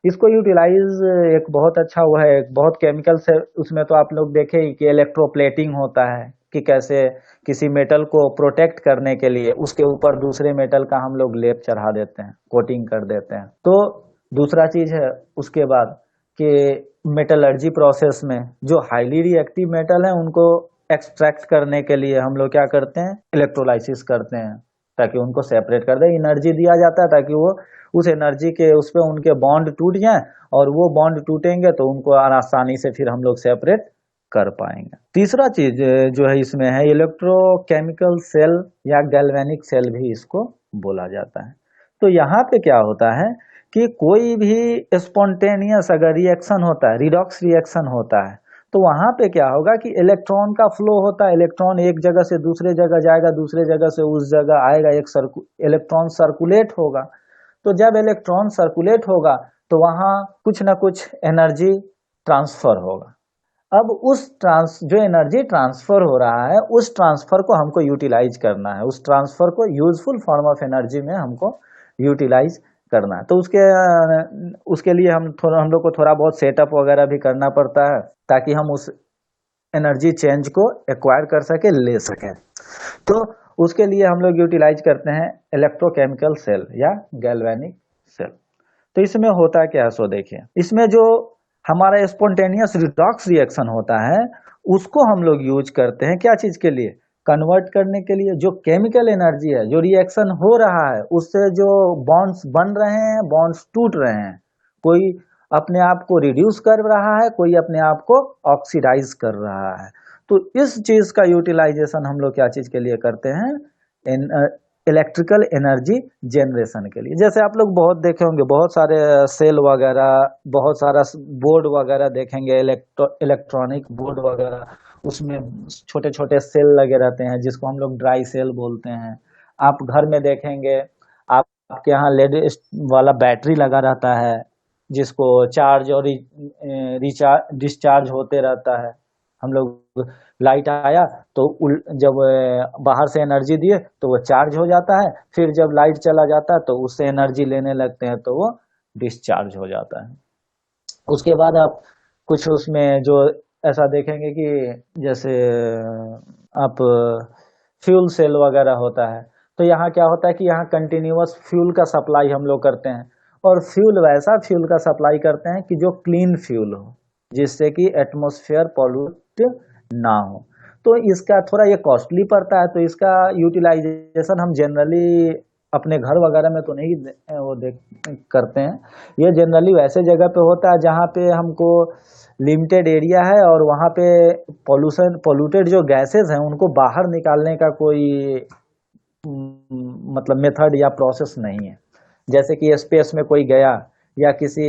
इसको यूटिलाइज एक बहुत अच्छा वो है, एक बहुत केमिकल से उसमें तो आप लोग देखे ही कि इलेक्ट्रोप्लेटिंग होता है कि कैसे किसी मेटल को प्रोटेक्ट करने के लिए उसके ऊपर दूसरे मेटल का हम लोग लेप चढ़ा देते हैं, कोटिंग कर देते हैं। तो दूसरा चीज है उसके बाद कि मेटलर्जी प्रोसेस में जो हाईली रिएक्टिव मेटल है उनको एक्सट्रैक्ट करने के लिए हम लोग क्या करते हैं, इलेक्ट्रोलाइसिस करते हैं ताकि उनको सेपरेट कर दे। एनर्जी दिया जाता है ताकि वो उस एनर्जी के उस पे उनके बॉन्ड टूट जाएं, और वो बॉन्ड टूटेंगे तो उनको आसानी से फिर हम लोग सेपरेट कर पाएंगे। तीसरा चीज जो है इसमें है इलेक्ट्रोकेमिकल सेल या गैल्वेनिक सेल भी इसको बोला जाता है। तो यहाँ पे क्या होता है कि कोई भी स्पॉन्टेनियस अगर रिएक्शन होता है, रिडॉक्स रिएक्शन होता है, तो वहां पे क्या होगा कि इलेक्ट्रॉन का फ्लो होता है, इलेक्ट्रॉन एक जगह से दूसरे जगह जाएगा, दूसरे जगह से उस जगह आएगा, एक इलेक्ट्रॉन सर्कुलेट होगा। तो जब इलेक्ट्रॉन सर्कुलेट होगा तो वहां कुछ ना कुछ एनर्जी ट्रांसफर होगा। अब जो एनर्जी ट्रांसफर हो रहा है उस ट्रांसफर को हमको यूटिलाइज करना है, उस ट्रांसफर को यूजफुल फॉर्म ऑफ एनर्जी में हमको यूटिलाइज करना है। तो उसके लिए हम लोग को थोड़ा बहुत सेटअप वगैरह भी करना पड़ता है ताकि हम उस एनर्जी चेंज को एक्वायर कर सके, ले सके। तो उसके लिए हम लोग यूटिलाइज करते हैं इलेक्ट्रोकेमिकल सेल या गैल्वेनिक सेल। तो इसमें होता क्या है सो देखिए, इसमें जो हमारा स्पॉन्टेनियस रिडॉक्स रिएक्शन होता है उसको हम लोग यूज करते हैं क्या चीज के लिए, कन्वर्ट करने के लिए। जो केमिकल एनर्जी है, जो रिएक्शन हो रहा है उससे जो बॉन्ड्स बन रहे हैं, बॉन्ड्स टूट रहे हैं, कोई अपने आप को रिड्यूस कर रहा है, कोई अपने आप को ऑक्सीडाइज कर रहा है। तो इस चीज का यूटिलाइजेशन हम लोग क्या चीज के लिए करते हैं, इलेक्ट्रिकल एनर्जी जनरेशन के लिए। जैसे आप लोग बहुत देखे होंगे, बहुत सारे सेल वगैरह, बहुत सारा बोर्ड वगैरह देखेंगे, इलेक्ट्रॉनिक बोर्ड वगैरह, उसमें छोटे छोटे सेल लगे रहते हैं जिसको हम लोग ड्राई सेल बोलते हैं। आप घर में देखेंगे, आपके यहाँ लेड वाला बैटरी लगा रहता है जिसको चार्ज और रिचार्ज डिस्चार्ज होते रहता है। हम लोग लाइट आया तो जब बाहर से एनर्जी दिए तो वो चार्ज हो जाता है, फिर जब लाइट चला जाता है तो उससे एनर्जी लेने लगते हैं तो वो डिस्चार्ज हो जाता है। उसके बाद आप कुछ उसमें जो ऐसा देखेंगे कि जैसे आप फ्यूल सेल वगैरह होता है, तो यहाँ क्या होता है कि यहाँ कंटिन्यूअस फ्यूल का सप्लाई हम लोग करते हैं, और फ्यूल वैसा फ्यूल का सप्लाई करते हैं कि जो क्लीन फ्यूल हो, जिससे कि एटमॉस्फेयर पॉल्यूट ना हो। तो इसका थोड़ा ये कॉस्टली पड़ता है, तो इसका यूटिलाइजेशन हम जनरली अपने घर वगैरह में तो नहीं वो देख करते हैं। ये जनरली वैसे जगह पे होता है जहाँ पे हमको लिमिटेड एरिया है और वहाँ पे पोल्यूटेड जो गैसेस हैं उनको बाहर निकालने का कोई मतलब मेथड या प्रोसेस नहीं है। जैसे कि स्पेस में कोई गया या किसी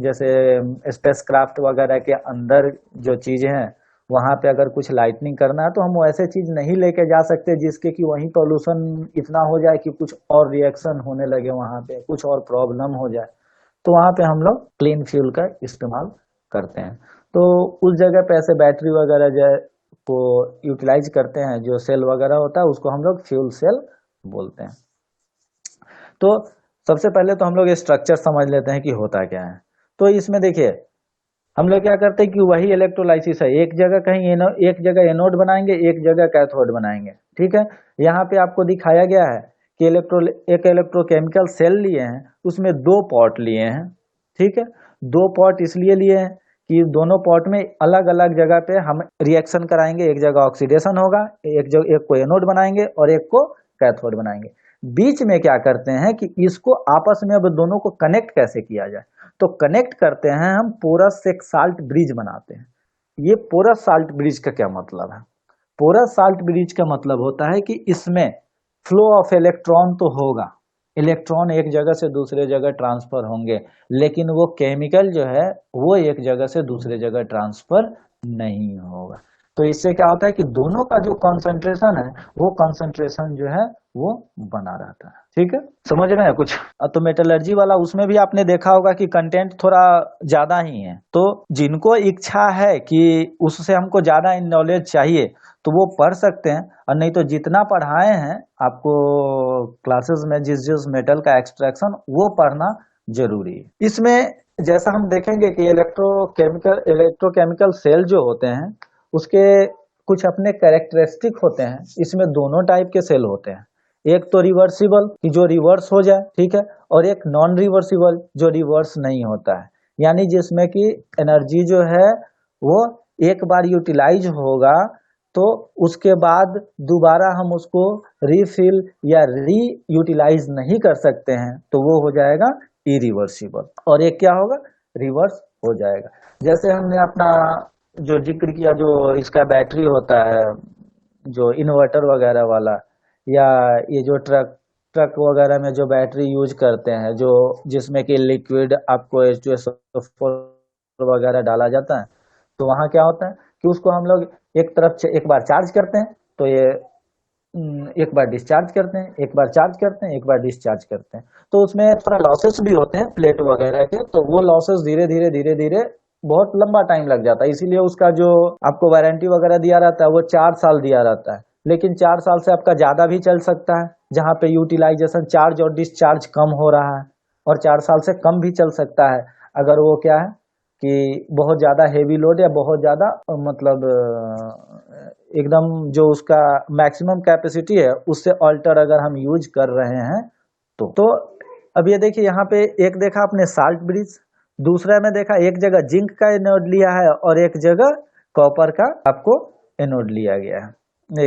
जैसे स्पेस क्राफ्ट वगैरह के अंदर जो चीजें हैं वहां पे अगर कुछ लाइटनिंग करना है तो हम वैसे चीज नहीं लेके जा सकते जिसके कि वहीं पोल्यूशन इतना हो जाए कि कुछ और रिएक्शन होने लगे, वहां पे कुछ और प्रॉब्लम हो जाए। तो वहां पे हम लोग क्लीन फ्यूल का इस्तेमाल करते हैं। तो उस जगह पे ऐसे बैटरी वगैरह जो को यूटिलाइज करते हैं, जो सेल वगैरह होता है उसको हम लोग फ्यूल सेल बोलते हैं। तो सबसे पहले तो हम लोग स्ट्रक्चर समझ लेते हैं कि होता क्या है। तो इसमें देखिए हम लोग क्या करते हैं कि वही इलेक्ट्रोलाइसिस है, एक जगह कहीं एक जगह एनोड बनाएंगे, एक जगह कैथोड बनाएंगे। ठीक है, यहाँ पे आपको दिखाया गया है कि एक इलेक्ट्रोकेमिकल सेल लिए हैं, उसमें दो पॉट लिए हैं। ठीक है, दो पॉट इसलिए लिए हैं कि दोनों पॉट में अलग अलग जगह पे हम रिएक्शन कराएंगे, एक जगह ऑक्सीडेशन होगा, एक को एनोड बनाएंगे और एक को कैथोड बनाएंगे। बीच में क्या करते हैं कि इसको आपस में अब दोनों को कनेक्ट कैसे किया जाए, तो कनेक्ट करते हैं हम पोरस एक साल्ट ब्रिज बनाते हैं। ये पोरस साल्ट ब्रिज का क्या मतलब है, पोरस साल्ट ब्रिज का मतलब होता है कि इसमें फ्लो ऑफ इलेक्ट्रॉन तो होगा, इलेक्ट्रॉन एक जगह से दूसरे जगह ट्रांसफर होंगे, लेकिन वो केमिकल जो है वो एक जगह से दूसरे जगह ट्रांसफर नहीं होगा। तो इससे क्या होता है कि दोनों का जो कंसंट्रेशन है वो कंसंट्रेशन जो है वो बना रहता है। ठीक है, समझ रहे हैं कुछ? तो मेटलर्जी वाला उसमें भी आपने देखा होगा कि कंटेंट थोड़ा ज्यादा ही है, तो जिनको इच्छा है कि उससे हमको ज्यादा नॉलेज चाहिए तो वो पढ़ सकते हैं, और नहीं तो जितना पढ़ाए हैं आपको क्लासेस में जिस जिस मेटल का एक्सट्रैक्शन वो पढ़ना जरूरी है। इसमें जैसा हम देखेंगे कि इलेक्ट्रोकेमिकल सेल जो होते हैं उसके कुछ अपने कैरेक्टरिस्टिक होते हैं। इसमें दोनों टाइप के सेल होते हैं, एक तो रिवर्सिबल कि जो रिवर्स हो जाए, ठीक है, और एक नॉन रिवर्सिबल जो रिवर्स नहीं होता है, यानी जिसमें कि एनर्जी जो है वो एक बार यूटिलाइज होगा तो उसके बाद दोबारा हम उसको रीफिल या री यूटिलाइज नहीं कर सकते हैं, तो वो हो जाएगा इरिवर्सिबल। और एक क्या होगा, रिवर्स हो जाएगा। जैसे हमने अपना जो जिक्र किया, जो इसका बैटरी होता है, जो इन्वर्टर वगैरह वाला, या ये जो ट्रक ट्रक वगैरह में जो बैटरी यूज करते हैं, जो जिसमें कि लिक्विड आपको H2SO4 वगैरह डाला जाता है, तो वहाँ क्या होता है कि उसको हम लोग एक तरफ से एक बार चार्ज करते हैं तो ये एक बार डिस्चार्ज करते हैं, एक बार चार्ज करते हैं, एक बार डिस्चार्ज करते हैं, तो उसमें थोड़ा लॉसेस भी होते हैं प्लेट वगैरह के, तो वो लॉसेस धीरे धीरे बहुत लंबा टाइम लग जाता है। इसीलिए उसका जो आपको वारंटी वगैरह दिया रहता है वो 4 साल दिया रहता है, लेकिन 4 साल से आपका ज्यादा भी चल सकता है, जहाँ पे यूटिलाइजेशन चार्ज और डिस्चार्ज कम हो रहा है, और 4 साल से कम भी चल सकता है अगर वो क्या है कि बहुत ज्यादा हेवी लोड या बहुत ज्यादा मतलब एकदम जो उसका मैक्सिमम कैपेसिटी है उससे अल्टर अगर हम यूज कर रहे हैं तो अब ये देखिए यहाँ पे एक देखा आपने साल्ट ब्रिज, दूसरा में देखा एक जगह जिंक का एनोड लिया है और एक जगह कॉपर का आपको एनोड लिया गया है,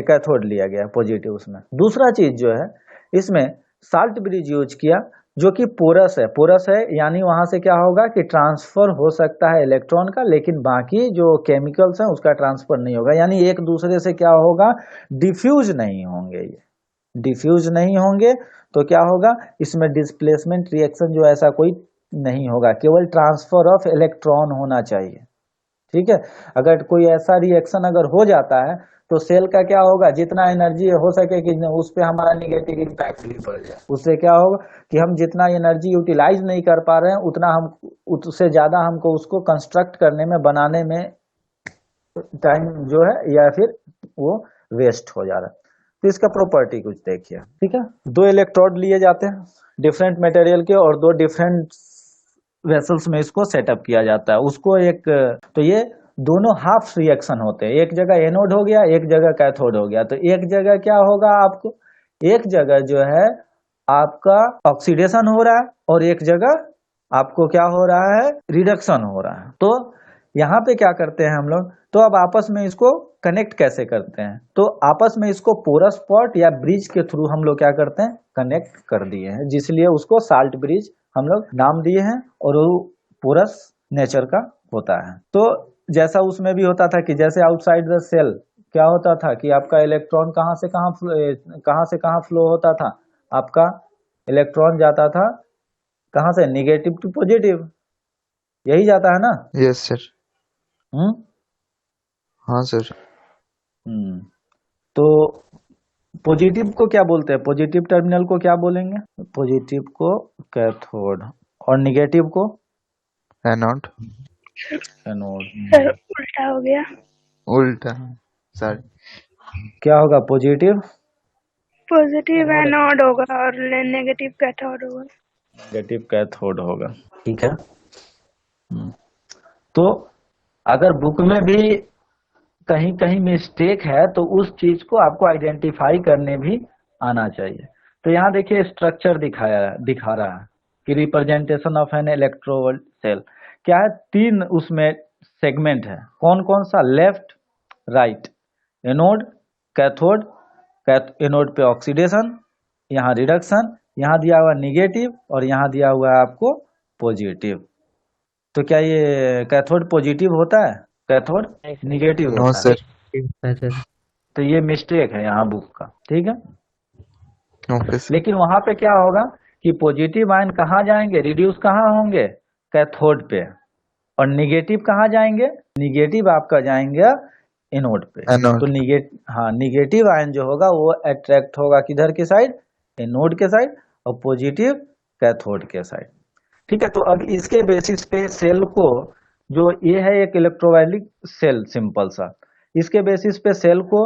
कैथोड लिया गया है पॉजिटिव उसमें। दूसरा चीज जो है इसमें साल्ट ब्रिज यूज किया जो कि पोरस है, पोरस है यानी वहां से क्या होगा कि ट्रांसफर हो सकता है इलेक्ट्रॉन का, लेकिन बाकी जो केमिकल्स हैं उसका ट्रांसफर नहीं होगा, यानी एक दूसरे से क्या होगा, डिफ्यूज नहीं होंगे, ये डिफ्यूज नहीं होंगे, तो क्या होगा इसमें डिस्प्लेसमेंट रिएक्शन जो ऐसा कोई नहीं होगा, केवल ट्रांसफर ऑफ इलेक्ट्रॉन होना चाहिए। ठीक है, अगर कोई ऐसा रिएक्शन अगर हो जाता है तो सेल का क्या होगा, जितना एनर्जी हो सके कि उस पर हमारा निगेटिव इम्पैक्ट भी पड़ जाए, उससे क्या होगा कि हम जितना एनर्जी यूटिलाइज नहीं कर पा रहे हैं उतना हम उससे ज्यादा हमको उसको कंस्ट्रक्ट करने में बनाने में टाइम जो है या फिर वो वेस्ट हो जा रहा है। तो इसका प्रॉपर्टी कुछ देखिए, ठीक है, दो इलेक्ट्रोड लिए जाते हैं डिफरेंट मटेरियल के और दो डिफरेंट वेसल्स में इसको सेटअप किया जाता है, उसको एक, तो ये दोनों हाफ रिएक्शन होते हैं, एक जगह एनोड हो गया एक जगह कैथोड हो गया, तो एक जगह क्या होगा आपको, एक जगह जो है आपका ऑक्सीडेशन हो रहा है और एक जगह आपको क्या हो रहा है, रिडक्शन हो रहा है। तो यहाँ पे क्या करते हैं हम लोग, तो अब आपस में इसको कनेक्ट कैसे करते हैं, तो आपस में इसको पोरस पॉट या ब्रिज के थ्रू हम लोग क्या करते हैं, कनेक्ट कर दिए हैं, जिसलिए उसको साल्ट ब्रिज हम लोग नाम दिए हैं, और वो पोरस नेचर का होता है। तो जैसा उसमें भी होता था कि जैसे आउटसाइड द सेल क्या होता था कि आपका इलेक्ट्रॉन कहाँ से कहाँ फ्लो होता था, आपका इलेक्ट्रॉन जाता था कहाँ से, निगेटिव टू पॉजिटिव, यही जाता है ना? Yes sir. हम्म। हाँ सर। हम्म। तो पॉजिटिव को क्या बोलते हैं, पॉजिटिव टर्मिनल को क्या बोलेंगे, पॉजिटिव को कैथोड और निगेटिव को एनोड। एनोड। सर उल्टा हो गया। उल्टा सर। क्या होगा, पॉजिटिव पॉजिटिव एनोड, एनोड होगा और नेगेटिव कैथोड होगा। नेगेटिव कैथोड होगा, ठीक है। तो अगर बुक में भी कहीं कहीं मिस्टेक है तो उस चीज को आपको आइडेंटिफाई करने भी आना चाहिए। तो यहाँ देखिए स्ट्रक्चर दिखा रहा है कि representation of an electrovolt cell क्या है, तीन उसमें सेगमेंट है, कौन कौन सा, left right, anode cathode, anode पे ऑक्सीडेशन, यहाँ रिडक्शन, यहाँ दिया हुआ निगेटिव और यहाँ दिया हुआ है आपको पॉजिटिव। तो क्या ये कैथोड पॉजिटिव होता है, कैथोड निगेटिव नो होता है? सर। तो ये मिस्टेक है यहाँ बुक का, ठीक है। Okay sir. लेकिन वहां पे क्या होगा कि पॉजिटिव आयन कहाँ जाएंगे, रिड्यूस कहाँ होंगे, कैथोड पे, और निगेटिव कहाँ जाएंगे, निगेटिव आपका जाएंगे एनोड पे। तो एनोड। निगेटिव आयन जो होगा वो अट्रैक्ट होगा किधर के साइड, एनोड के साइड, और पॉजिटिव कैथोड के साइड। ठीक है, तो अब इसके बेसिस पे सेल को, जो ये है एक इलेक्ट्रोलाइटिक सेल सिंपल सा, इसके बेसिस पे सेल को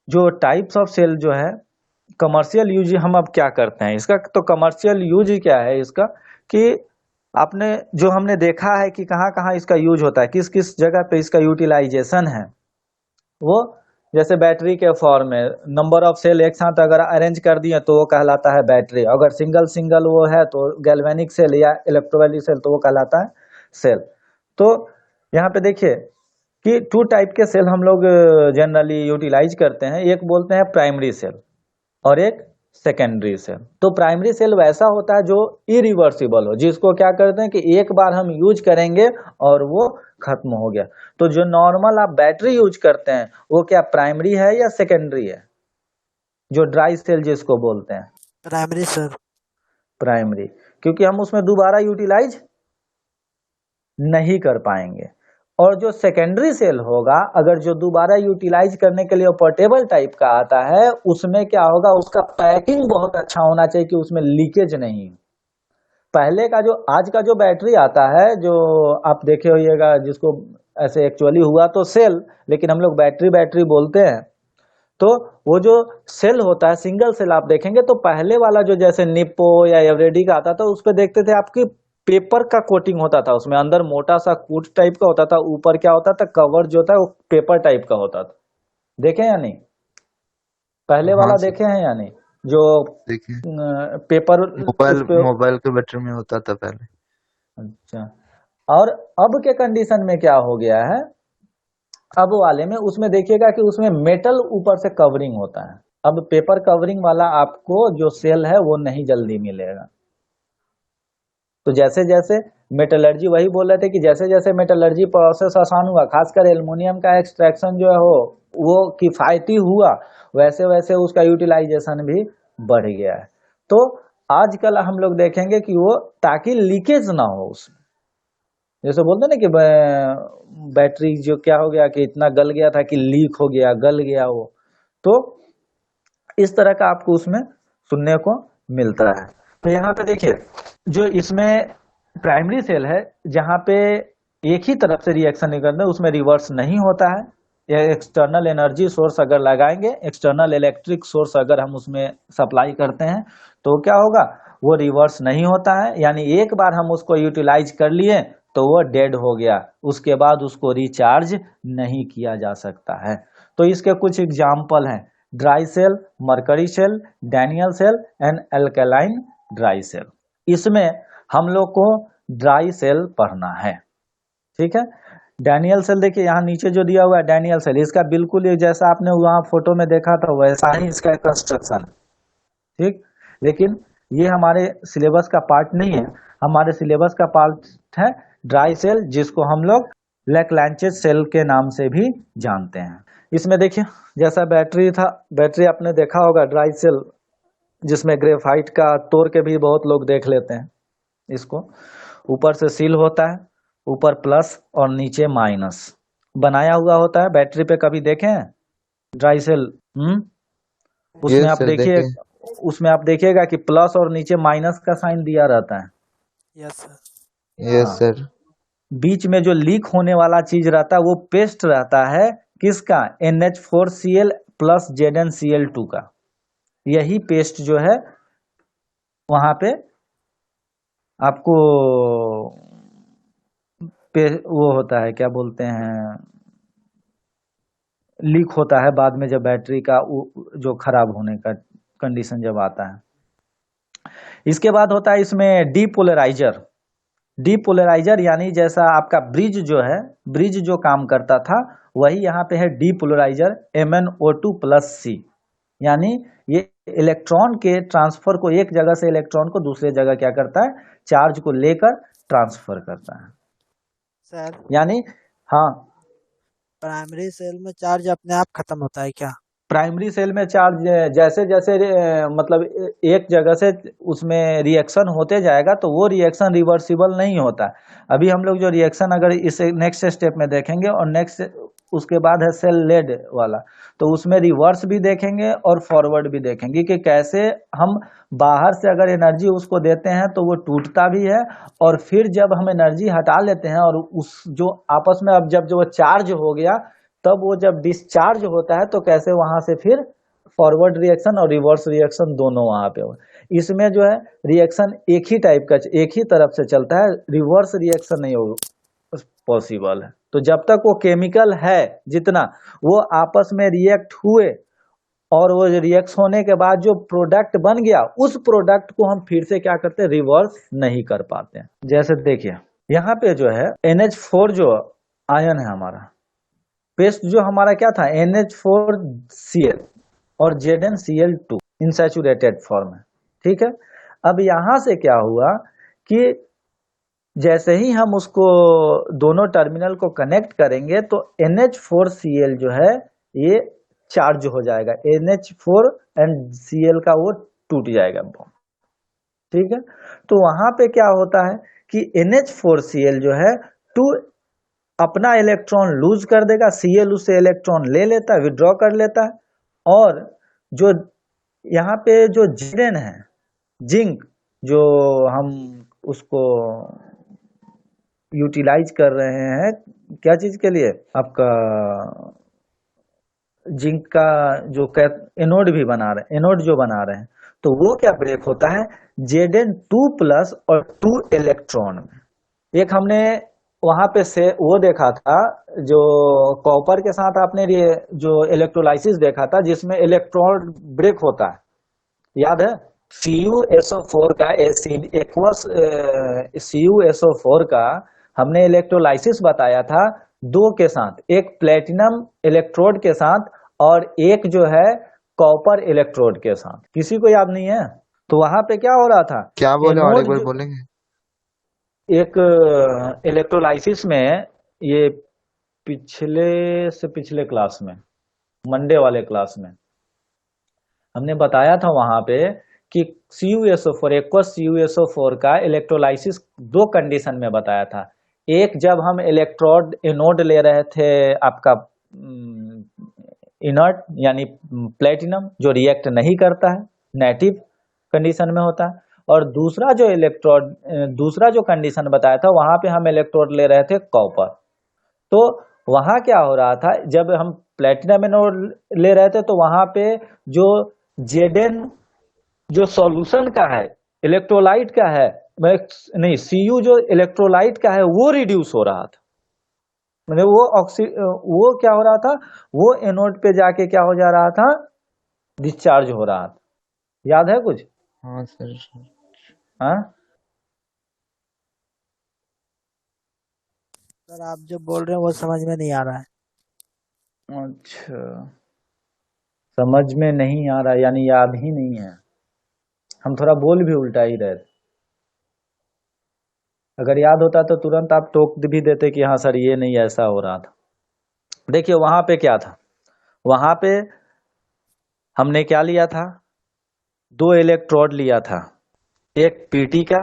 जो टाइप्स ऑफ सेल जो है कमर्शियल यूज हम अब क्या करते हैं इसका, तो कमर्शियल यूज क्या है इसका कि आपने जो हमने देखा है कि कहाँ कहाँ इसका यूज होता है, किस किस जगह पे इसका यूटिलाइजेशन है, वो जैसे बैटरी के फॉर्म में नंबर ऑफ सेल एक साथ अगर अरेंज कर दिए तो वो कहलाता है बैटरी, अगर सिंगल सिंगल वो है तो गैल्वेनिक सेल या इलेक्ट्रोलाइटिक सेल तो वो कहलाता है सेल। तो यहाँ पे देखिए कि टू टाइप के सेल हम लोग जनरली यूटिलाइज करते हैं, एक बोलते हैं प्राइमरी सेल और एक सेकेंडरी सेल। तो प्राइमरी सेल वैसा होता है जो इरिवर्सिबल हो, जिसको क्या करते हैं कि एक बार हम यूज करेंगे और वो खत्म हो गया। तो जो नॉर्मल आप बैटरी यूज करते हैं वो क्या प्राइमरी है या सेकेंडरी है, जो ड्राई सेल जिसको बोलते हैं? Primary sir. प्राइमरी, क्योंकि हम उसमें दोबारा यूटिलाइज नहीं कर पाएंगे। और जो सेकेंडरी सेल होगा, अगर जो दोबारा यूटिलाइज करने के लिए पोर्टेबल टाइप का आता है, उसमें क्या होगा, उसका पैकिंग बहुत अच्छा होना चाहिए कि उसमें लीकेज नहीं। पहले का जो, आज का जो बैटरी आता है जो आप देखे होइएगा, जिसको ऐसे एक्चुअली हुआ तो सेल, लेकिन हम लोग बैटरी बैटरी बोलते हैं, तो वो जो सेल होता है सिंगल सेल आप देखेंगे तो पहले वाला जो जैसे निप्पो या एवरेडी का आता था उस पर देखते थे आपकी पेपर का कोटिंग होता था, उसमें अंदर मोटा सा कूट टाइप का होता था, ऊपर क्या होता था कवर जो था वो पेपर टाइप का होता था। देखे या नहीं? पहले हाँ वाला सर, देखे हैं या नहीं, जो देखिए पेपर मोबाइल उस पे। मोबाइल के बैटरी में होता था पहले। अच्छा, और अब के कंडीशन में क्या हो गया है, अब वाले में उसमें देखिएगा कि उसमें मेटल ऊपर से कवरिंग होता है। अब पेपर कवरिंग वाला आपको जो सेल है वो नहीं जल्दी मिलेगा। तो जैसे जैसे मेटलर्जी, वही बोल रहे थे कि जैसे जैसे मेटलर्जी प्रोसेस आसान हुआ, खासकर एल्युमिनियम का एक्सट्रैक्शन जो है वो किफायती हुआ, वैसे वैसे उसका यूटिलाइजेशन भी बढ़ गया है। तो आजकल हम लोग देखेंगे कि वो, ताकि लीकेज ना हो उसमें, जैसे बोलते ना कि बैटरी जो क्या हो गया कि इतना गल गया था कि लीक हो गया, गल गया वो, तो इस तरह का आपको उसमें सुनने को मिलता है। तो यहाँ पे देखिए जो इसमें प्राइमरी सेल है, जहाँ पे एक ही तरफ से रिएक्शन निकलता है, उसमें रिवर्स नहीं होता है। या एक्सटर्नल एनर्जी सोर्स अगर लगाएंगे, एक्सटर्नल इलेक्ट्रिक सोर्स अगर हम उसमें सप्लाई करते हैं तो क्या होगा, वो रिवर्स नहीं होता है। यानी एक बार हम उसको यूटिलाइज कर लिए तो वो डेड हो गया, उसके बाद उसको रिचार्ज नहीं किया जा सकता है। तो इसके कुछ एग्जाम्पल हैं, dry cell, mercury cell, Daniell cell and alkaline dry cell. इसमें हम लोग को ड्राई सेल पढ़ना है। ठीक है, डैनियल सेल देखिए यहाँ नीचे जो दिया हुआ है डैनियल सेल, इसका बिल्कुल ये जैसा आपने वहां फोटो में देखा था वैसा ही इसका कंस्ट्रक्शन है। ठीक, लेकिन ये हमारे सिलेबस का पार्ट नहीं है, हमारे सिलेबस का पार्ट है ड्राई सेल, जिसको हम लोग लैक्लांचेज सेल के नाम से भी जानते हैं। इसमें देखिए जैसा बैटरी था, बैटरी आपने देखा होगा ड्राई सेल, जिसमें ग्रेफाइट का तोड़ के भी बहुत लोग देख लेते हैं इसको। ऊपर से सील होता है, ऊपर प्लस और नीचे माइनस बनाया हुआ होता है। बैटरी पे कभी देखे हैं ड्राई सेल? उसमें यस आप सर, देखिए, देखे। उसमें आप देखिएगा कि प्लस और नीचे माइनस का साइन दिया रहता है। Yes sir. यस हाँ, सर। बीच में जो लीक होने वाला चीज रहता है वो पेस्ट रहता है किसका, NH4Cl प्लस ZnCl2 का। यही पेस्ट जो है वहां पे आपको वो होता है, क्या बोलते हैं, लीक होता है बाद में जब बैटरी का जो खराब होने का कंडीशन जब आता है। इसके बाद होता है इसमें डीपोलराइजर। डीपोलराइजर यानी जैसा आपका ब्रिज जो है, ब्रिज जो काम करता था वही यहाँ पे है डीपोलराइजर, MnO2+C। यानी ये इलेक्ट्रॉन के ट्रांसफर को, एक जगह से इलेक्ट्रॉन को दूसरे जगह क्या करता है, चार्ज को लेकर ट्रांसफर करता है। सर यानी हाँ, प्राइमरी सेल में चार्ज अपने आप खत्म होता है क्या? प्राइमरी सेल में चार्ज जैसे जैसे मतलब एक जगह से उसमें रिएक्शन होते जाएगा तो वो रिएक्शन रिवर्सिबल नहीं होता। अभी हम लोग जो रिएक्शन अगर इस नेक्स्ट स्टेप में देखेंगे और नेक्स्ट उसके बाद है सेल लेड वाला। तो उसमें रिवर्स भी देखेंगे और फॉरवर्ड भी देखेंगे कि कैसे हम बाहर से अगर एनर्जी उसको देते हैं तो वो टूटता भी है, और फिर जब हम एनर्जी हटा लेते हैं और उस जो आपस में अब जब जो वो चार्ज हो गया तब वो जब डिस्चार्ज होता है तो कैसे वहां से फिर फॉरवर्ड रिएक्शन और रिवर्स रिएक्शन दोनों वहां पे हो। इसमें जो है रिएक्शन एक ही टाइप का, एक ही तरफ से चलता है, रिवर्स रिएक्शन नहीं हो पॉसिबल है। तो जब तक वो केमिकल है जितना वो आपस में रिएक्ट हुए और वो रिएक्ट होने के बाद जो प्रोडक्ट बन गया उस प्रोडक्ट को हम फिर से क्या करते हैं, रिवर्स नहीं कर पाते हैं। जैसे देखिए यहाँ पे जो है NH4 जो आयन है हमारा, पेस्ट जो हमारा क्या था NH4Cl और ZnCl2 इनसैचुरेटेड फॉर्म है, ठीक है। अब यहां से क्या हुआ कि जैसे ही हम उसको दोनों टर्मिनल को कनेक्ट करेंगे तो NH4Cl जो है ये चार्ज हो जाएगा, NH4 एंड Cl का वो टूट जाएगा बॉन्ड, ठीक है। तो वहां पे क्या होता है कि NH4Cl जो है टू अपना इलेक्ट्रॉन लूज कर देगा, Cl उससे इलेक्ट्रॉन ले लेता है, विड्रॉ कर लेता है, और जो यहाँ पे जो Zn है, जिंक, जो हम उसको यूटिलाइज कर रहे हैं क्या चीज के लिए, आपका जिंक का जो एनोड भी बना रहे हैं, एनोड जो बना रहे हैं, तो वो क्या ब्रेक होता है Zn2+ और 2 इलेक्ट्रॉन में। एक हमने वहां पे से वो देखा था जो कॉपर के साथ आपने जो इलेक्ट्रोलाइसिस देखा था जिसमें इलेक्ट्रॉन ब्रेक होता है, याद है। CuSO4 का एसिड एक्वस CuSO4 का हमने इलेक्ट्रोलाइसिस बताया था दो के साथ, एक प्लेटिनम इलेक्ट्रोड के साथ और एक जो है कॉपर इलेक्ट्रोड के साथ। किसी को याद नहीं है? तो वहां पे क्या हो रहा था, क्या बोले और एक एनोड बार बोलेंगे? एक इलेक्ट्रोलाइसिस में, ये पिछले से पिछले क्लास में, मंडे वाले क्लास में हमने बताया था वहां पे कि CuSO4 एक्वस CuSO4 का इलेक्ट्रोलाइसिस दो कंडीशन में बताया था। एक जब हम इलेक्ट्रोड एनोड ले रहे थे आपका इनर्ट यानी प्लेटिनम जो रिएक्ट नहीं करता है, नेटिव कंडीशन में होता है, और दूसरा जो कंडीशन बताया था वहां पे हम इलेक्ट्रोड ले रहे थे कॉपर। तो वहां क्या हो रहा था, जब हम प्लेटिनम एनोड ले रहे थे तो वहां पे जो Zn जो सॉल्यूशन का है, इलेक्ट्रोलाइट का है, नहीं Cu जो इलेक्ट्रोलाइट का है वो रिड्यूस हो रहा था, मतलब वो क्या हो रहा था, वो एनोड पे जाके क्या हो जा रहा था, डिस्चार्ज हो रहा था। याद है कुछ? हाँ सर। हाँ सर आप जो बोल रहे हैं वो समझ में नहीं आ रहा है। अच्छा, समझ में नहीं आ रहा यानी याद ही नहीं है। हम थोड़ा बोल भी उल्टा ही रहे थे। अगर याद होता तो तुरंत आप टोक भी देते कि हाँ सर ये नहीं ऐसा हो रहा था। देखिए वहां पे क्या था, वहां पे हमने क्या लिया था, दो इलेक्ट्रोड लिया था, एक पीटी का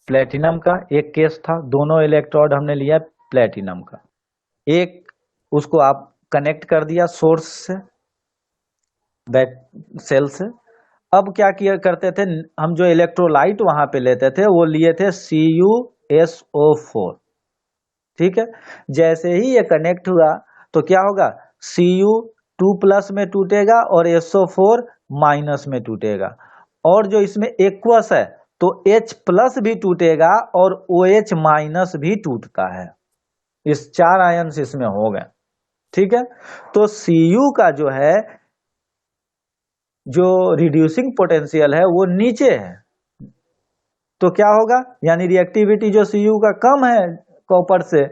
प्लेटिनम का एक केस था, दोनों इलेक्ट्रोड हमने लिया प्लेटिनम का। एक उसको आप कनेक्ट कर दिया सोर्स से, सेल से। अब क्या किया करते थे हम, जो इलेक्ट्रोलाइट वहां पे लेते थे वो लिए थे CuSO4, ठीक है। जैसे ही ये कनेक्ट हुआ तो क्या होगा, Cu2+ में टूटेगा और SO4 माइनस में टूटेगा, और जो इसमें एक्वस है तो H+ भी टूटेगा और OH- भी टूटता है। इस 4 आयन्स इसमें हो गए, ठीक है। तो Cu का जो है जो रिड्यूसिंग पोटेंशियल है वो नीचे है, तो क्या होगा, यानी रिएक्टिविटी जो Cu का कम है कॉपर से,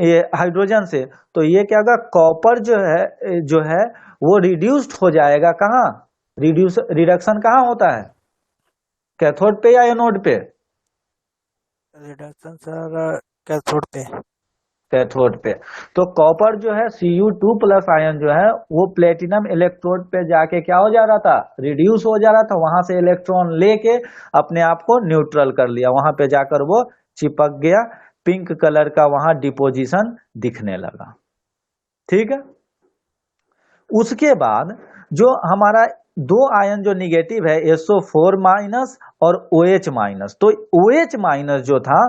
ये हाइड्रोजन से, तो ये क्या होगा, कॉपर जो है वो रिड्यूस्ड हो जाएगा। कहाँ रिडक्शन कहाँ होता है, कैथोड पे या एनोड पे? रिडक्शन सर कैथोड पे। कैथोड पे। तो कॉपर जो है Cu2+ आयन जो है वो प्लेटिनम इलेक्ट्रोड पे जाके क्या हो जा रहा था, रिड्यूस हो जा रहा था, वहां से इलेक्ट्रॉन लेके अपने आप को न्यूट्रल कर लिया, वहां पे जाकर वो चिपक गया, पिंक कलर का वहां डिपोजिशन दिखने लगा। ठीक है। उसके बाद जो हमारा दो आयन जो निगेटिव है SO4 माइनस और OH माइनस, तो OH माइनस जो था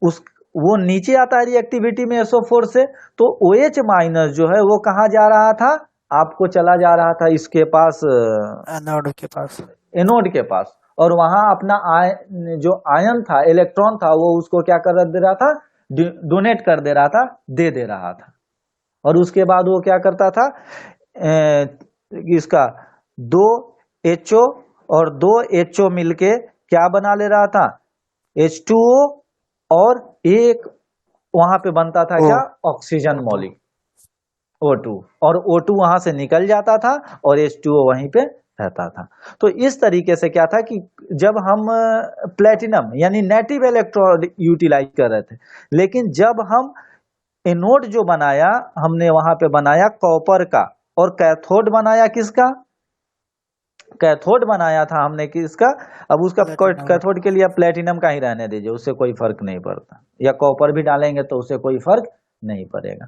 उस वो नीचे आता है रिएक्टिविटी में SO4 से, तो OH माइनस जो है वो कहाँ जा रहा था, आपको चला जा रहा था इसके पास, एनोड के पास। एनोड के पास, और वहां अपना जो आयन था, इलेक्ट्रॉन था, वो उसको क्या कर दे रहा था, डोनेट कर दे रहा था, दे रहा था। और उसके बाद वो क्या करता था, इसका दो HO और दो HO मिलके क्या बना ले रहा था, H2O, और एक वहां पे बनता था क्या, ऑक्सीजन मॉलिक्यूल O2, और O2 वहां से निकल जाता था और H2O वहीं पे रहता था। तो इस तरीके से क्या था कि जब हम प्लेटिनम यानी नेटिव इलेक्ट्रोड यूटिलाइज कर रहे थे, लेकिन जब हम एनोड जो बनाया हमने वहां पे बनाया कॉपर का, और कैथोड बनाया किसका, कैथोड बनाया था हमने किसका, अब उसका प्लेटिनम। कैथोड के लिए प्लेटिनम का ही रहने दीजिए, उससे कोई फर्क नहीं पड़ता, या कॉपर भी डालेंगे तो उससे कोई फर्क नहीं पड़ेगा।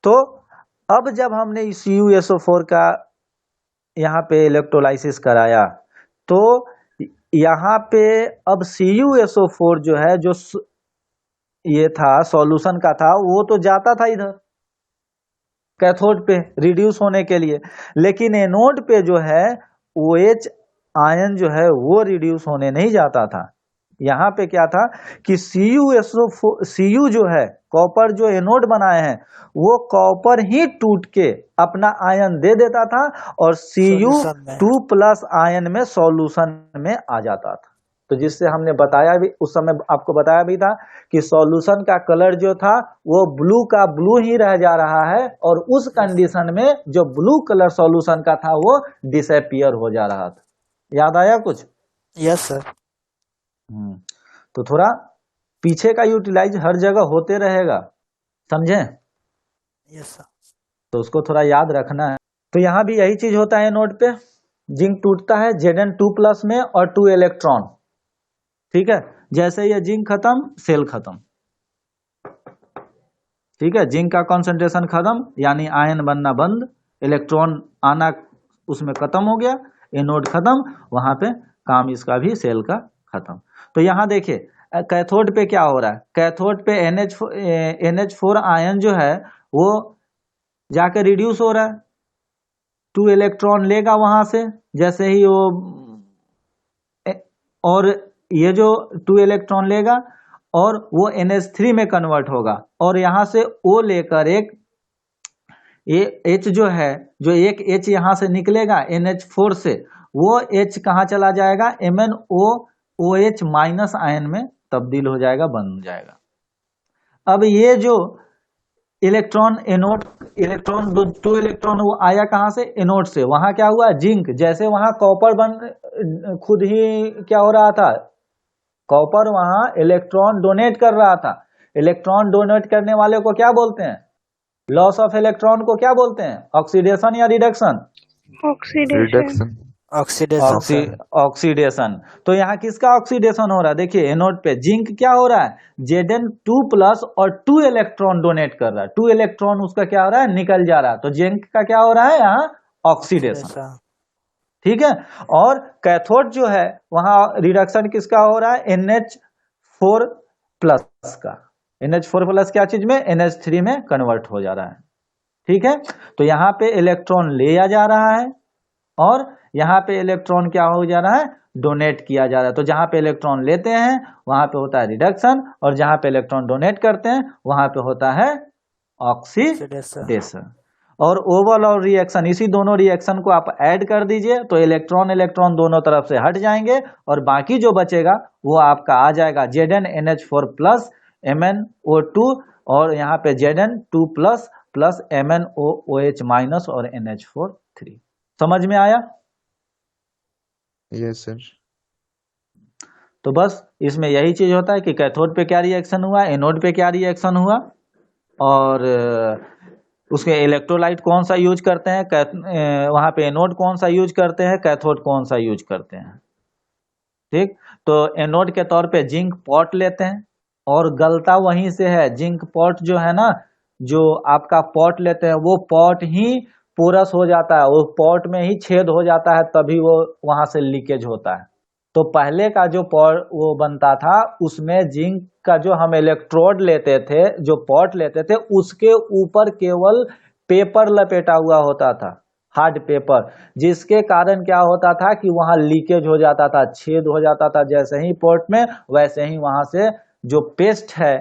तो अब जब हमने CuSO4 का यहाँ पे इलेक्ट्रोलाइसिस कराया, तो यहाँ पे अब CuSO4 जो है, जो ये था सॉल्यूशन का था, वो तो जाता था इधर कैथोड पे रिड्यूस होने के लिए, लेकिन एनोड पे जो है OH आयन जो है वो रिड्यूस होने नहीं जाता था। यहाँ पे क्या था कि Cu जो है, कॉपर जो एनोड बनाए हैं, वो कॉपर ही टूट के अपना आयन दे देता था और सॉल्यूशन में। Cu2+ आयन में सॉल्यूशन में आ जाता था। तो जिससे हमने बताया भी, उस समय आपको बताया भी था कि सॉल्यूशन का कलर जो था वो ब्लू का ब्लू ही रह जा रहा है, और उस कंडीशन में जो ब्लू कलर सॉल्यूशन का था वो डिसअपियर हो जा रहा था। याद आया कुछ? Yes sir. तो थोड़ा पीछे का यूटिलाइज हर जगह होते रहेगा, समझे? Yes sir. तो उसको थोड़ा याद रखना है। तो यहाँ भी यही चीज होता है नोड पे, जिंक टूटता है Zn2+ में और 2 इलेक्ट्रॉन, ठीक है। जैसे ये जिंक खत्म, सेल खत्म, ठीक है। जिंक का कंसंट्रेशन खत्म यानी आयन बनना बंद, इलेक्ट्रॉन आना उसमें खत्म हो गया, एनोड खत्म, वहां पे काम इसका भी सेल का खत्म। तो यहाँ देखिए कैथोड पे क्या हो रहा है, कैथोड पे NH4 आयन जो है वो जाकर रिड्यूस हो रहा है, 2 इलेक्ट्रॉन लेगा वहां से, जैसे ही वो, और ये जो 2 इलेक्ट्रॉन लेगा और वो NH3 में कन्वर्ट होगा, और यहां से O लेकर एक H जो है, जो एक H यहां से निकलेगा NH4 से, वो H कहाँ चला जाएगा, MnOOH माइनस आयन में तब्दील हो जाएगा, बन जाएगा। अब ये जो इलेक्ट्रॉन एनोड, इलेक्ट्रॉन 2 इलेक्ट्रॉन वो आया कहां से, एनोड से, वहां क्या हुआ, जिंक, जैसे वहां कॉपर खुद ही क्या हो रहा था, कॉपर वहां इलेक्ट्रॉन डोनेट कर रहा था। इलेक्ट्रॉन डोनेट करने वाले को क्या बोलते हैं, लॉस ऑफ इलेक्ट्रॉन को क्या बोलते हैं, ऑक्सीडेशन या reduction, oxidation. Reduction. Oxidation. Oxidation. तो यहाँ किसका ऑक्सीडेशन हो रहा है, देखिए एनोड पे जिंक क्या हो रहा है, Zn2+ और 2 इलेक्ट्रॉन डोनेट कर रहा है, 2 इलेक्ट्रॉन उसका क्या हो रहा है, निकल जा रहा है, तो जिंक का क्या हो रहा है यहाँ, ऑक्सीडेशन, ठीक है। और कैथोड जो है वहां रिडक्शन किसका हो रहा है, NH4+ का, NH4+ क्या चीज में, NH3 में कन्वर्ट हो जा रहा है, ठीक है। तो यहाँ पे इलेक्ट्रॉन लिया जा रहा है और यहाँ पे इलेक्ट्रॉन क्या हो जा रहा है, डोनेट किया जा रहा है। तो जहां पे इलेक्ट्रॉन लेते हैं वहां पे होता है रिडक्शन, और जहां पे इलेक्ट्रॉन डोनेट करते हैं वहां पे होता है ऑक्सीडेशन। और ओवरऑल रिएक्शन, इसी दोनों रिएक्शन को आप ऐड कर दीजिए तो इलेक्ट्रॉन इलेक्ट्रॉन दोनों तरफ से हट जाएंगे, और बाकी जो बचेगा वो आपका आ जाएगा ZnNH4+ MnO2, और यहाँ पे Zn2+ प्लस MnOOH माइनस और NH4 समझ में आया? Yes sir. तो बस इसमें यही चीज होता है कि कैथोड पे क्या रिएक्शन हुआ, एनोड पे क्या रिएक्शन हुआ, और उसके इलेक्ट्रोलाइट कौन सा यूज करते हैं, वहां पे एनोड कौन सा यूज करते हैं, कैथोड कौन सा यूज करते हैं, ठीक। तो एनोड के तौर पे जिंक पॉट लेते हैं, और गलता वहीं से है, जिंक पॉट जो है ना, जो आपका पॉट लेते हैं वो पॉट ही पोरस हो जाता है, वो पॉट में ही छेद हो जाता है, तभी वो वहां से लीकेज होता है। तो पहले का जो पॉट वो बनता था उसमें जिंक का जो हम इलेक्ट्रोड लेते थे, जो पॉट लेते थे, उसके ऊपर केवल पेपर लपेटा हुआ होता था, हार्ड पेपर, जिसके कारण क्या होता था कि वहां लीकेज हो जाता था, छेद हो जाता था जैसे ही पॉट में, वैसे ही वहां से जो पेस्ट है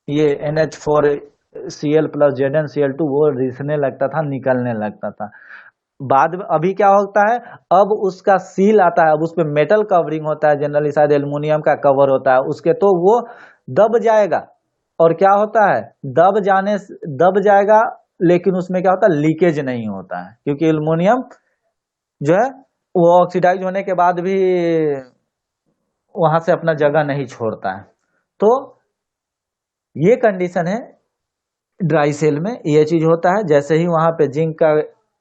ये NH4Cl प्लस ZnCl2 वो रिसने लगता था, निकलने लगता था। बाद में अभी क्या होता है, अब उसका सील आता है, अब उस पे मेटल कवरिंग होता है, जनरली शायद एल्युमिनियम का कवर होता है उसके, तो वो दब जाएगा और क्या होता है, दब जाएगा, लेकिन उसमें क्या होता है, लीकेज नहीं होता है, क्योंकि एल्युमिनियम जो है वो ऑक्सीडाइज होने के बाद भी वहां से अपना जगह नहीं छोड़ता है। तो ये कंडीशन है ड्राई सेल में, ये चीज होता है, जैसे ही वहां पे जिंक का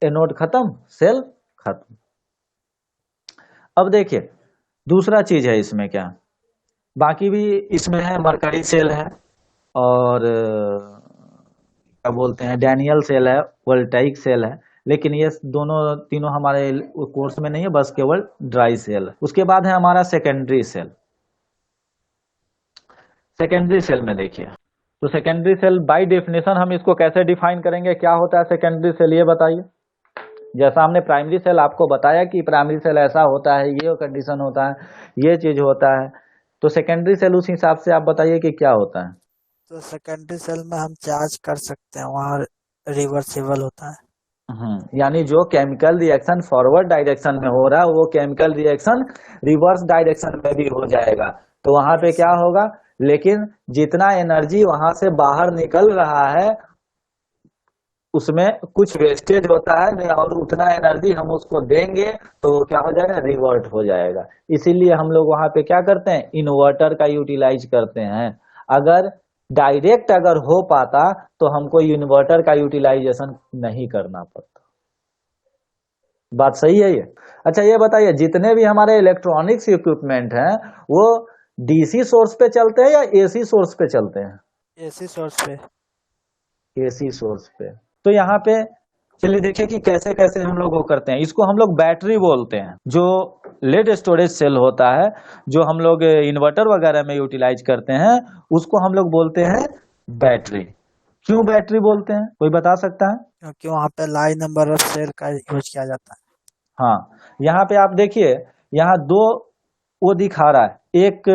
एनोड खत्म, सेल खत्म। अब देखिए दूसरा चीज है इसमें क्या, बाकी भी इसमें है, मरकरी सेल है, और क्या बोलते हैं, डैनियल सेल है, वोल्टाइक सेल है, लेकिन ये दोनों तीनों हमारे कोर्स में नहीं है, बस केवल ड्राई सेल है। उसके बाद है हमारा सेकेंडरी सेल। सेकेंडरी सेल में देखिए, तो सेकेंडरी सेल बाय डेफिनेशन हम इसको कैसे डिफाइन करेंगे, क्या होता है सेकेंडरी सेल, ये बताइए। जैसा हमने प्राइमरी सेल आपको बताया कि प्राइमरी सेल ऐसा होता है, ये कंडीशन होता है, ये चीज होता है, तो सेकेंडरी सेल उस हिसाब से आप बताइए कि क्या होता है। तो सेकेंडरी सेल में हम चार्ज कर सकते हैं, वहाँ रिवर्सिबल होता है। यानी जो केमिकल रिएक्शन फॉरवर्ड डायरेक्शन में हो रहा है वो केमिकल रिएक्शन रिवर्स डायरेक्शन में भी हो जाएगा, तो वहां पे क्या होगा, लेकिन जितना एनर्जी वहां से बाहर निकल रहा है उसमें कुछ वेस्टेज होता है, और उतना एनर्जी हम उसको देंगे तो क्या हो जाएगा, रिवर्ट हो जाएगा। इसीलिए हम लोग वहां पे क्या करते हैं, इन्वर्टर का यूटिलाइज करते हैं। अगर डायरेक्ट अगर हो पाता तो हमको इन्वर्टर का यूटिलाइजेशन नहीं करना पड़ता। बात सही है ये। अच्छा ये बताइए, जितने भी हमारे इलेक्ट्रॉनिक्स इक्विपमेंट हैं वो DC सोर्स पे चलते हैं या AC सोर्स पे चलते हैं? एसी सोर्स पे। AC सोर्स पे। तो यहाँ पे चलिए देखिए कि कैसे कैसे हम लोग वो करते हैं। इसको हम लोग बैटरी बोलते हैं, जो लेड स्टोरेज सेल होता है, जो हम लोग इन्वर्टर वगैरह में यूटिलाइज करते हैं, उसको हम लोग बोलते हैं बैटरी। क्यों बैटरी बोलते हैं, कोई बता सकता है? क्योंकि वहाँ पे लाइन नंबर ऑफ सेल का यूज किया जाता है। हाँ, यहाँ पे आप देखिए, यहाँ दो वो दिखा रहा है, एक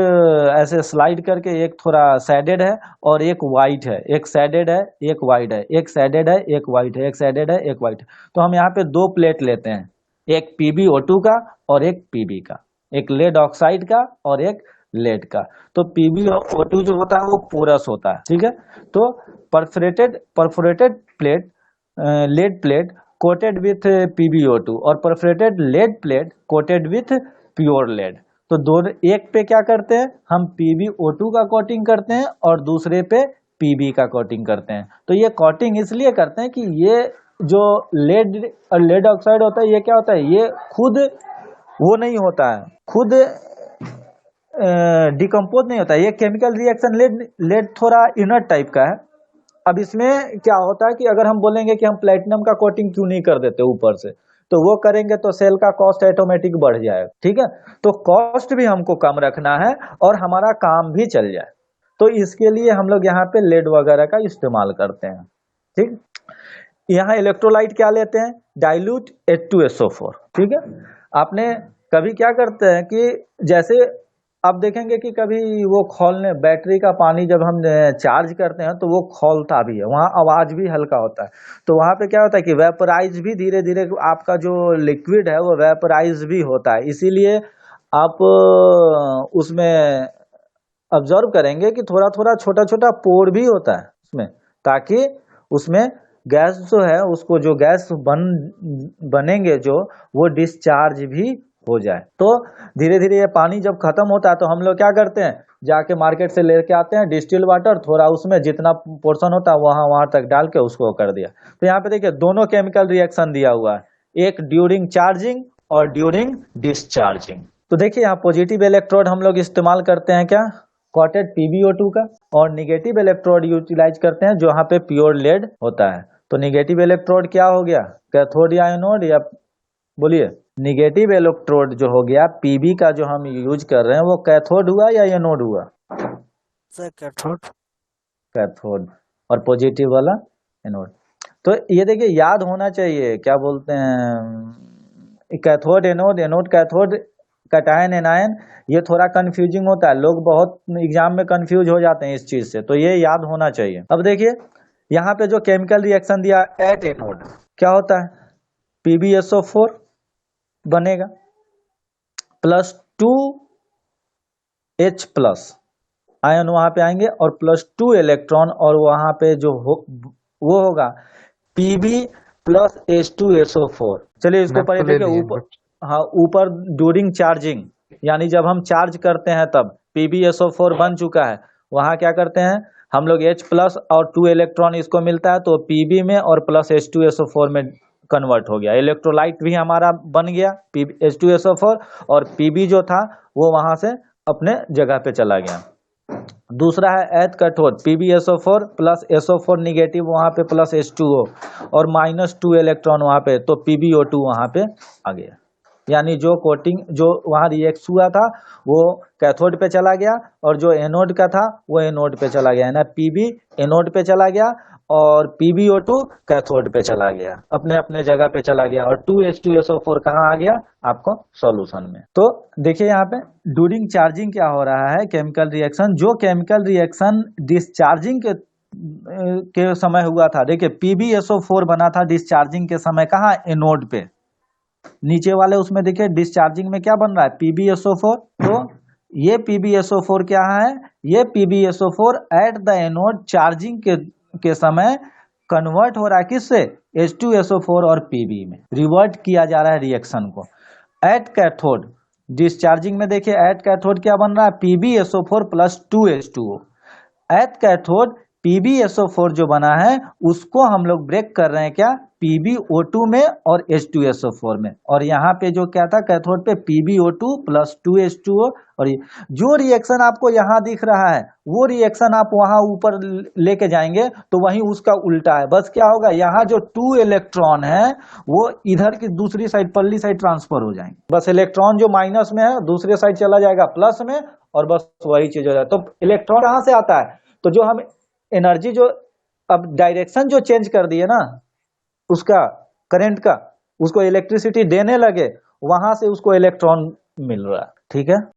ऐसे स्लाइड करके, एक थोड़ा सैडेड है और एक वाइट है, एक सैडेड है एक वाइट है, एक सैडेड है एक वाइट है, एक सैडेड है एक वाइट है। तो हम यहाँ पे दो प्लेट लेते हैं, एक PbO2 का और एक Pb का, एक लेड ऑक्साइड का और एक लेड का। तो PbO2 जो होता है वो पोरस होता है, ठीक है। तो perforated plate, lead plate coated with PbO2 और perforated lead plate coated with pure lead. तो दोनों, एक पे क्या करते हैं हम, PbO2 का कोटिंग करते हैं और दूसरे पे Pb का कोटिंग करते हैं। तो ये कोटिंग इसलिए करते हैं कि ये जो लेड और लेड ऑक्साइड होता है, ये क्या होता है, ये खुद वो नहीं होता है, खुद डिकम्पोज नहीं होता है, ये केमिकल रिएक्शन, लेड थोड़ा इनर्ट टाइप का है। अब इसमें क्या होता है कि अगर हम बोलेंगे कि हम प्लेटिनम का कोटिंग क्यों नहीं कर देते ऊपर से, तो वो करेंगे तो सेल का कॉस्ट ऑटोमेटिक बढ़ जाएगा, ठीक है। तो कॉस्ट भी हमको कम रखना है और हमारा काम भी चल जाए, तो इसके लिए हम लोग यहाँ पे लेड वगैरह का इस्तेमाल करते हैं, ठीक। यहाँ इलेक्ट्रोलाइट क्या लेते हैं, डाइल्यूट H2SO4, ठीक है। आपने कभी क्या करते हैं कि जैसे आप देखेंगे कि कभी वो खोलने, बैटरी का पानी जब हम चार्ज करते हैं तो वो खोलता भी है, वहाँ आवाज भी हल्का होता है। तो वहाँ पे क्या होता है कि वेपराइज भी धीरे धीरे आपका जो लिक्विड है वो वेपराइज भी होता है। इसीलिए आप उसमें ऑब्जर्व करेंगे कि थोड़ा थोड़ा छोटा छोटा पोर भी होता है उसमें, ताकि उसमें गैस जो है, उसको जो गैस बनेंगे जो, वो डिस्चार्ज भी हो जाए। तो धीरे धीरे ये पानी जब खत्म होता है तो हम लोग क्या करते हैं, जाके मार्केट से लेके आते हैं डिस्टिल वाटर, थोड़ा उसमें जितना पोर्शन होता है वहां तक डाल के उसको कर दिया। तो यहाँ पे देखिए दोनों केमिकल रिएक्शन दिया हुआ है, एक ड्यूरिंग चार्जिंग और ड्यूरिंग डिस्चार्जिंग। तो देखिए यहाँ पॉजिटिव इलेक्ट्रोड हम लोग इस्तेमाल करते हैं क्या, कॉटेड PbO2 का, और निगेटिव इलेक्ट्रोड यूटिलाइज करते हैं जहाँ पे प्योर लेड होता है। तो निगेटिव इलेक्ट्रोड क्या हो गया, कैथोड या एनोड, या बोलिए निगेटिव इलेक्ट्रोड जो हो गया Pb का जो हम यूज कर रहे हैं वो कैथोड हुआ या एनोड हुआ? Sir cathode. कैथोड। और पॉजिटिव वाला एनोड। तो ये देखिए याद होना चाहिए, क्या बोलते हैं, cathode anode, anode cathode, cation anion, ये थोड़ा कंफ्यूजिंग होता है, लोग बहुत एग्जाम में कंफ्यूज हो जाते हैं इस चीज से, तो ये याद होना चाहिए। अब देखिए यहाँ पे जो केमिकल रिएक्शन दिया एट एनोड, क्या होता है, PbSO4 बनेगा प्लस 2H प्लस आयन वहां पे आएंगे और प्लस 2 इलेक्ट्रॉन, और वहां पे जो वो होगा Pb प्लस H2SO4। चलिए इसको मैप पढ़े तो ले देखिए लिए ऊपर, बट हाँ ऊपर ड्यूरिंग चार्जिंग, यानी जब हम चार्ज करते हैं तब PbSO4 बन चुका है, वहां क्या करते हैं हम लोग H प्लस और 2 इलेक्ट्रॉन इसको मिलता है तो Pb में और प्लस H2SO4 में कन्वर्ट हो गया, इलेक्ट्रोलाइट भी हमारा बन गया H2SO4, और Pb जो था वो वहां से अपने जगह पे चला गया। दूसरा है एथ cathode, PbSO4 plus SO4 negative वहां पे प्लस H2O और माइनस 2 इलेक्ट्रॉन वहां पे, तो PbO2 वहां पे आ गया, यानी जो कोटिंग जो वहां रिएक्ट हुआ था वो कैथोड पे चला गया और जो एनोड का था वो एनोड पे चला गया, ना Pb एनोड पे चला गया और PbO2 कैथोड पे चला गया, अपने अपने जगह पे चला गया, और 2H2SO4 कहाँ आ गया आपको सॉल्यूशन में। तो देखिए यहाँ पे ड्यूरिंग चार्जिंग क्या हो रहा है केमिकल रिएक्शन, जो केमिकल रिएक्शन डिस्चार्जिंग के समय हुआ था, देखिए PbSO4 बना था डिस्चार्जिंग के समय, कहाँ एनोड पे, नीचे वाले उसमें देखिए डिस्चार्जिंग में क्या बन रहा है PbSO4, तो ये PbSO4 क्या है, ये PbSO4 at the anode charging के समय कन्वर्ट हो रहा है किससे, H2SO4 और Pb में रिवर्ट किया जा रहा है रिएक्शन को। एट कैथोड डिस्चार्जिंग में देखिए एट कैथोड क्या बन रहा है PbSO4 plus 2H2O, at cathode PbSO4 जो बना है उसको हम लोग ब्रेक कर रहे हैं क्या PbO2 में और H2SO4 में, और यहाँ पे जो क्या था कैथोड पे PbO2 प्लस 2H2O, और ये जो रिएक्शन आपको यहाँ दिख रहा है वो रिएक्शन आप वहां ऊपर लेके जाएंगे तो वहीं उसका उल्टा है, बस क्या होगा यहाँ जो 2 इलेक्ट्रॉन है वो इधर की दूसरी साइड परली साइड ट्रांसफर हो जाएंगे, बस इलेक्ट्रॉन जो माइनस में है दूसरी साइड चला जाएगा प्लस में, और बस वही चीज हो जाए। तो इलेक्ट्रॉन कहाँ से आता है, तो जो हम एनर्जी जो अब डायरेक्शन जो चेंज कर दिए ना उसका करंट का, उसको इलेक्ट्रिसिटी देने लगे, वहां से उसको इलेक्ट्रॉन मिल रहा है, ठीक है।